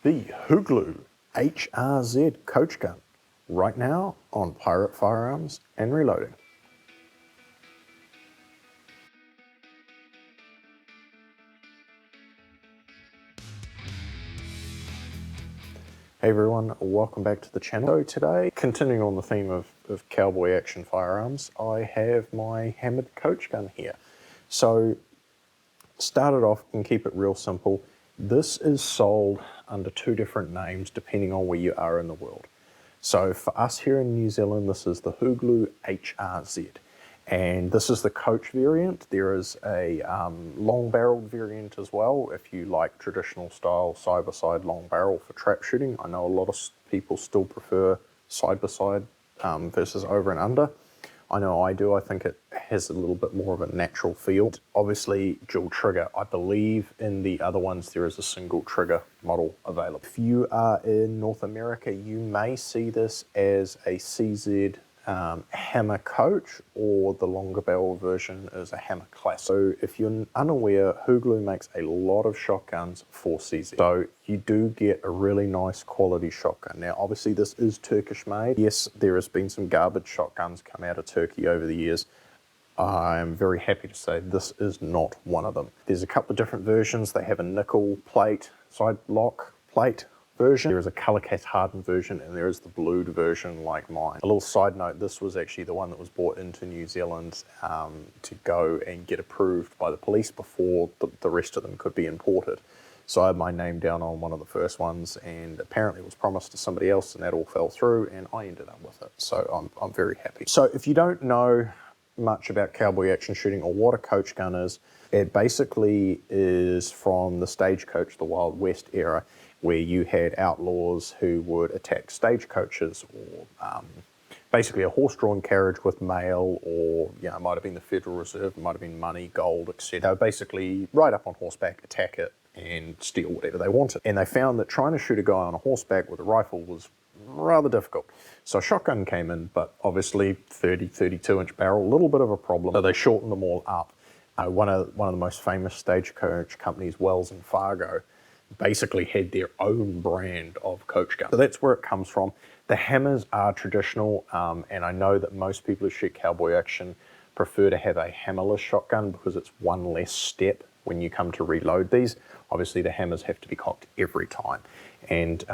the Huglu HRZ coach gun right now on Pirate Firearms and Reloading. Hey everyone, welcome back to the channel. So today, continuing on the theme of cowboy action firearms, I have my hammered coach gun here. So started off and keep it real simple. This is sold under two different names depending on where you are in the world. So for us here in New Zealand, this is the Huglu HRZ. And this is the coach variant. There is a long-barreled variant as well, if you like traditional style side-by-side long barrel for trap shooting. I know a lot of people still prefer side-by-side versus over and under. I know I do. I think it has a little bit more of a natural feel. Obviously, dual trigger. I believe in the other ones there is a single trigger model available. If you are in North America, you may see this as a CZ hammer coach, or the longer barrel version is a hammer class. So if you're unaware, Huglu makes a lot of shotguns for CZ. So you do get a really nice quality shotgun. Now obviously this is Turkish made. Yes, there has been some garbage shotguns come out of Turkey over the years. I am very happy to say this is not one of them. There's a couple of different versions. They have a nickel plate, side lock plate version. There is a color cast hardened version, and there is the blued version like mine. A little side note, this was actually the one that was brought into New Zealand to go and get approved by the police before the rest of them could be imported. So I had my name down on one of the first ones, and apparently it was promised to somebody else, and that all fell through, and I ended up with it. So I'm very happy. So if you don't know much about cowboy action shooting or what a coach gun is, it basically is from the stagecoach, the Wild West era, where you had outlaws who would attack stagecoaches, or basically a horse-drawn carriage with mail, or it might have been the Federal Reserve, it might have been money, gold, etc. Basically ride up on horseback, attack it, and steal whatever they wanted. And they found that trying to shoot a guy on a horseback with a rifle was rather difficult. So a shotgun came in, but obviously 32-inch barrel, a little bit of a problem. So they shortened them all up. One of the most famous stagecoach companies, Wells and Fargo, basically had their own brand of coach gun. So that's where it comes from. The hammers are traditional, and I know that most people who shoot cowboy action prefer to have a hammerless shotgun because it's one less step when you come to reload these. Obviously the hammers have to be cocked every time. And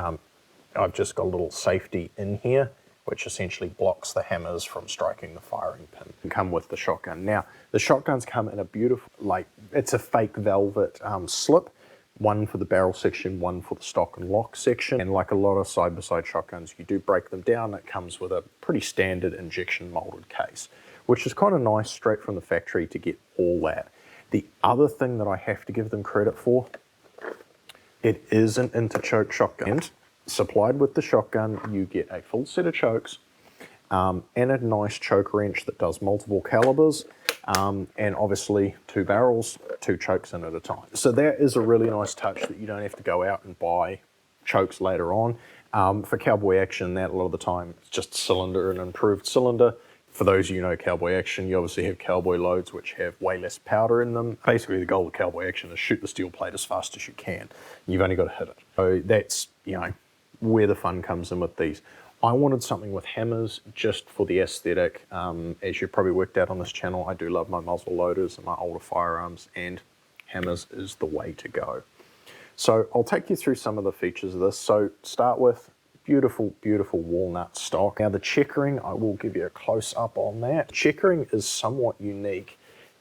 I've just got a little safety in here, which essentially blocks the hammers from striking the firing pin. And come with the shotgun. Now, the shotguns come in a beautiful, it's a fake velvet slip. One for the barrel section, one for the stock and lock section. And like a lot of side-by-side shotguns, you do break them down. It comes with a pretty standard injection molded case, which is kind of nice straight from the factory to get all that. The other thing that I have to give them credit for, it is an interchoke shotgun. And supplied with the shotgun, you get a full set of chokes and a nice choke wrench that does multiple calibers, and obviously two barrels, two chokes in at a time. So that is a really nice touch that you don't have to go out and buy chokes later on. For cowboy action, that a lot of the time it's just cylinder, an improved cylinder. For those of you who know cowboy action, you obviously have cowboy loads which have way less powder in them. Basically the goal of cowboy action is shoot the steel plate as fast as you can. You've only got to hit it. So that's, where the fun comes in with these. I wanted something with hammers just for the aesthetic. As you've probably worked out on this channel, I do love my muzzle loaders and my older firearms, and hammers is the way to go. So I'll take you through some of the features of this. So start with beautiful, beautiful walnut stock. Now the checkering, I will give you a close up on that. Checkering is somewhat unique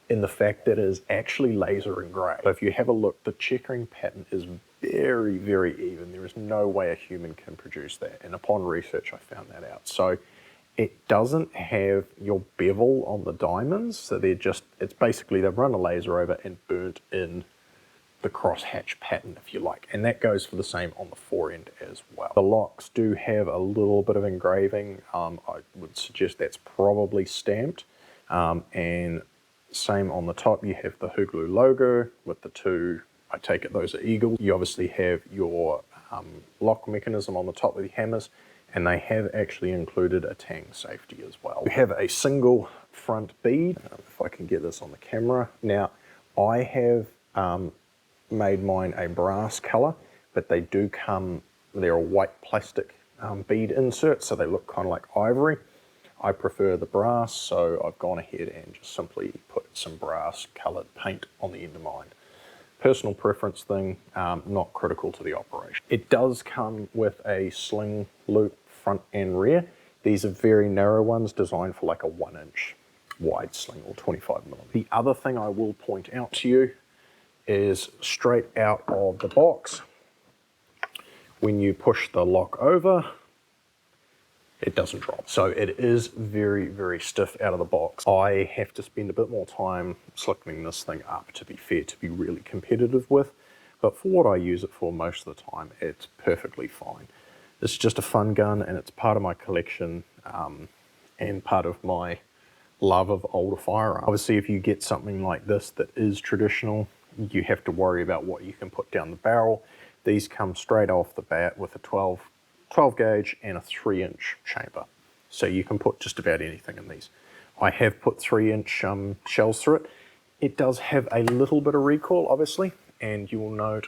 in the fact that it is actually laser engraved. So if you have a look, the checkering pattern is very, very even. There is no way a human can produce that. And upon research, I found that out. So it doesn't have your bevel on the diamonds. So it's basically, they've run a laser over and burnt in the crosshatch pattern, if you like. And that goes for the same on the forend as well. The locks do have a little bit of engraving. I would suggest that's probably stamped. And same on the top, you have the Huglu logo with the two, I take it those are eagles. You obviously have your lock mechanism on the top of the hammers, and they have actually included a tang safety as well. We have a single front bead, if I can get this on the camera. Now, I have made mine a brass color but they do come, they're a white plastic bead insert, so they look kind of like ivory. I prefer the brass, so I've gone ahead and just simply put some brass coloured paint on the end of mine. Personal preference thing, not critical to the operation. It does come with a sling loop front and rear. These are very narrow ones designed for like a 1-inch wide sling or 25mm. The other thing I will point out to you is straight out of the box, when you push the lock over, it doesn't drop. So it is very, very stiff out of the box. I have to spend a bit more time slickening this thing up, to be fair, to be really competitive with. But for what I use it for most of the time, it's perfectly fine. It's just a fun gun, and it's part of my collection and part of my love of older firearms. Obviously, if you get something like this that is traditional, you have to worry about what you can put down the barrel. These come straight off the bat with a 12 gauge and a 3-inch chamber. So you can put just about anything in these. I have put 3-inch shells through it. It does have a little bit of recoil, obviously, and you will note,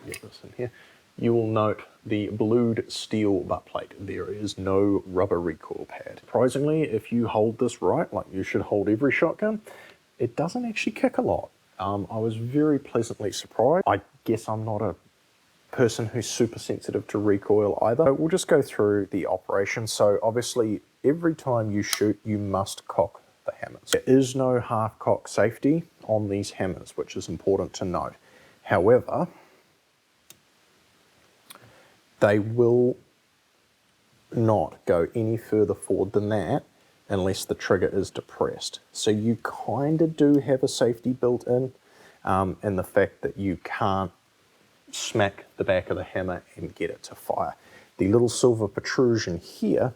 get this in here, you will note the blued steel butt plate. There is no rubber recoil pad. Surprisingly, if you hold this right, like you should hold every shotgun, it doesn't actually kick a lot. I was very pleasantly surprised. I guess I'm not a person who's super sensitive to recoil either. So we'll just go through the operation. So obviously, every time you shoot, you must cock the hammers. There is no half cock safety on these hammers, which is important to note. However, they will not go any further forward than that unless the trigger is depressed. So you kind of do have a safety built in the fact that you can't smack the back of the hammer and get it to fire. The little silver protrusion here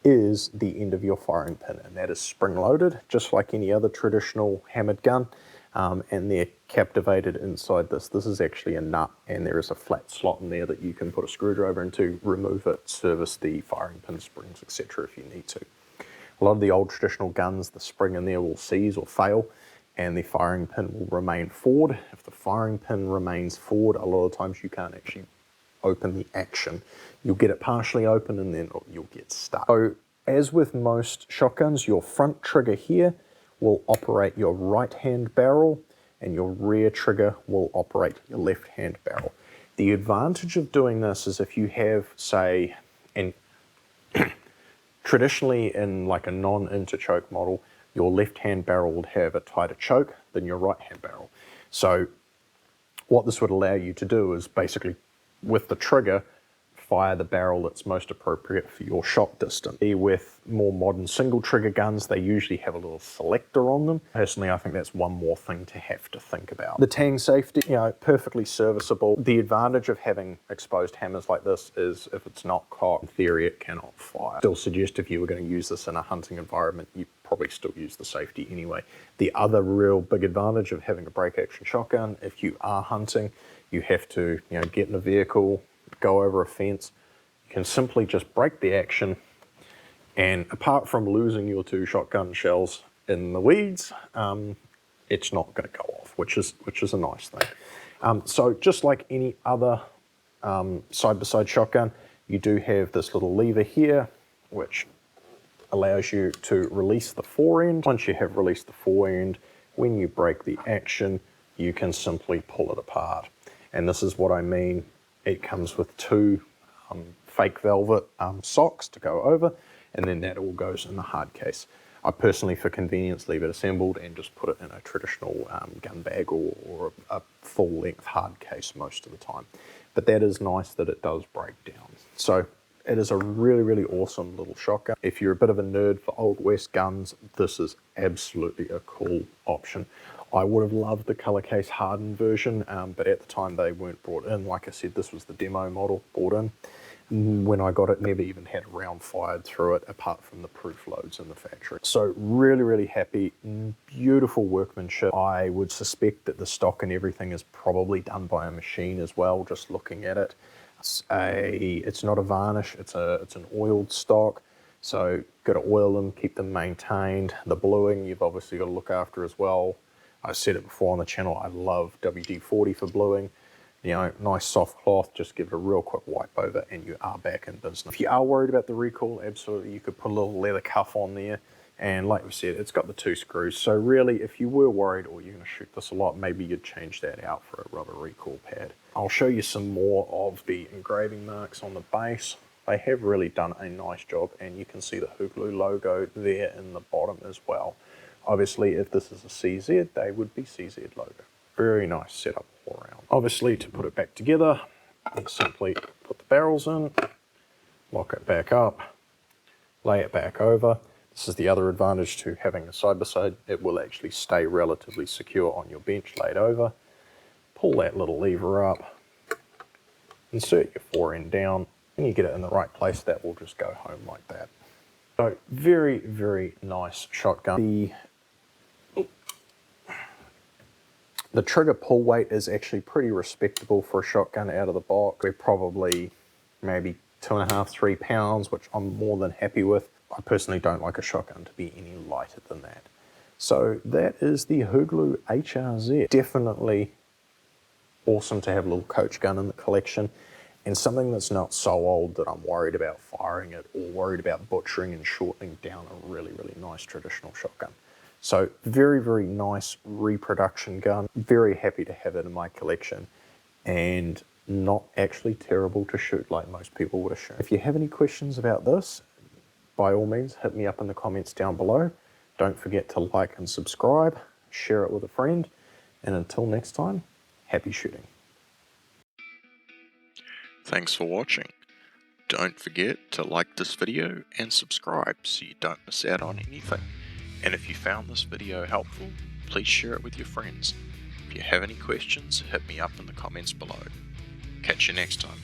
is the end of your firing pin, and that is spring-loaded, just like any other traditional hammered gun, and they're captivated inside this. This is actually a nut, and there is a flat slot in there that you can put a screwdriver into, remove it, service the firing pin springs, etc. if you need to. A lot of the old traditional guns, the spring in there will seize or fail, and the firing pin will remain forward. If the firing pin remains forward, a lot of times you can't actually open the action. You'll get it partially open and then you'll get stuck. So as with most shotguns, your front trigger here will operate your right hand barrel, and your rear trigger will operate your left hand barrel. The advantage of doing this is if you have, say, traditionally in like a non-interchoke model, your left-hand barrel would have a tighter choke than your right-hand barrel. So what this would allow you to do is basically, with the trigger, fire the barrel that's most appropriate for your shot distance. With more modern single trigger guns, they usually have a little selector on them. Personally, I think that's one more thing to have to think about. The tang safety, perfectly serviceable. The advantage of having exposed hammers like this is if it's not cocked, in theory it cannot fire. Still suggest if you were going to use this in a hunting environment, you probably still use the safety anyway. The other real big advantage of having a break action shotgun, if you are hunting, you have to get in a vehicle, go over a fence, you can simply just break the action, and apart from losing your 2 shotgun shells in the weeds, it's not going to go off, which is a nice thing. So just like any other side-by-side shotgun, you do have this little lever here, which allows you to release the forend. Once you have released the forend, when you break the action, you can simply pull it apart. And this is what I mean. It comes with 2 fake velvet socks to go over, and then that all goes in the hard case. I personally, for convenience, leave it assembled and just put it in a traditional gun bag or a full-length hard case most of the time. But that is nice that it does break down. So it is a really, really awesome little shotgun. If you're a bit of a nerd for Old West guns, this is absolutely a cool option. I would have loved the color case hardened version, but at the time they weren't brought in. Like I said, this was the demo model brought in. When I got it, never even had a round fired through it, apart from the proof loads in the factory. So really, really happy, beautiful workmanship. I would suspect that the stock and everything is probably done by a machine as well, just looking at it. It's not a varnish, it's an oiled stock. So got to oil them, keep them maintained. The bluing, you've obviously got to look after as well. I've said it before on the channel, I love WD-40 for bluing. You know, nice soft cloth, just give it a real quick wipe over and you are back in business. If you are worried about the recoil, absolutely, you could put a little leather cuff on there. And like we said, it's got the 2 screws. So really, if you were worried or you're going to shoot this a lot, maybe you'd change that out for a rubber recoil pad. I'll show you some more of the engraving marks on the base. They have really done a nice job, and you can see the Huglu logo there in the bottom as well. Obviously, if this is a CZ, they would be CZ logo. Very nice setup all around. Obviously, to put it back together, you simply put the barrels in, lock it back up, lay it back over. This is the other advantage to having a side-by-side. It will actually stay relatively secure on your bench laid over. Pull that little lever up, insert your fore-end down, and you get it in the right place. That will just go home like that. So very, very nice shotgun. The trigger pull weight is actually pretty respectable for a shotgun out of the box. We're probably maybe 2.5, 3 pounds, which I'm more than happy with. I personally don't like a shotgun to be any lighter than that. So that is the Huglu HRZ. Definitely awesome to have a little coach gun in the collection, and something that's not so old that I'm worried about firing it or worried about butchering and shortening down a really, really nice traditional shotgun. So very, very nice reproduction gun. Very happy to have it in my collection, and not actually terrible to shoot like most people would assume. If you have any questions about this, by all means, hit me up in the comments down below. Don't forget to like and subscribe, share it with a friend, and until next time, happy shooting. Thanks for watching. Don't forget to like this video and subscribe so you don't miss out on anything. And if you found this video helpful, please share it with your friends. If you have any questions, hit me up in the comments below. Catch you next time.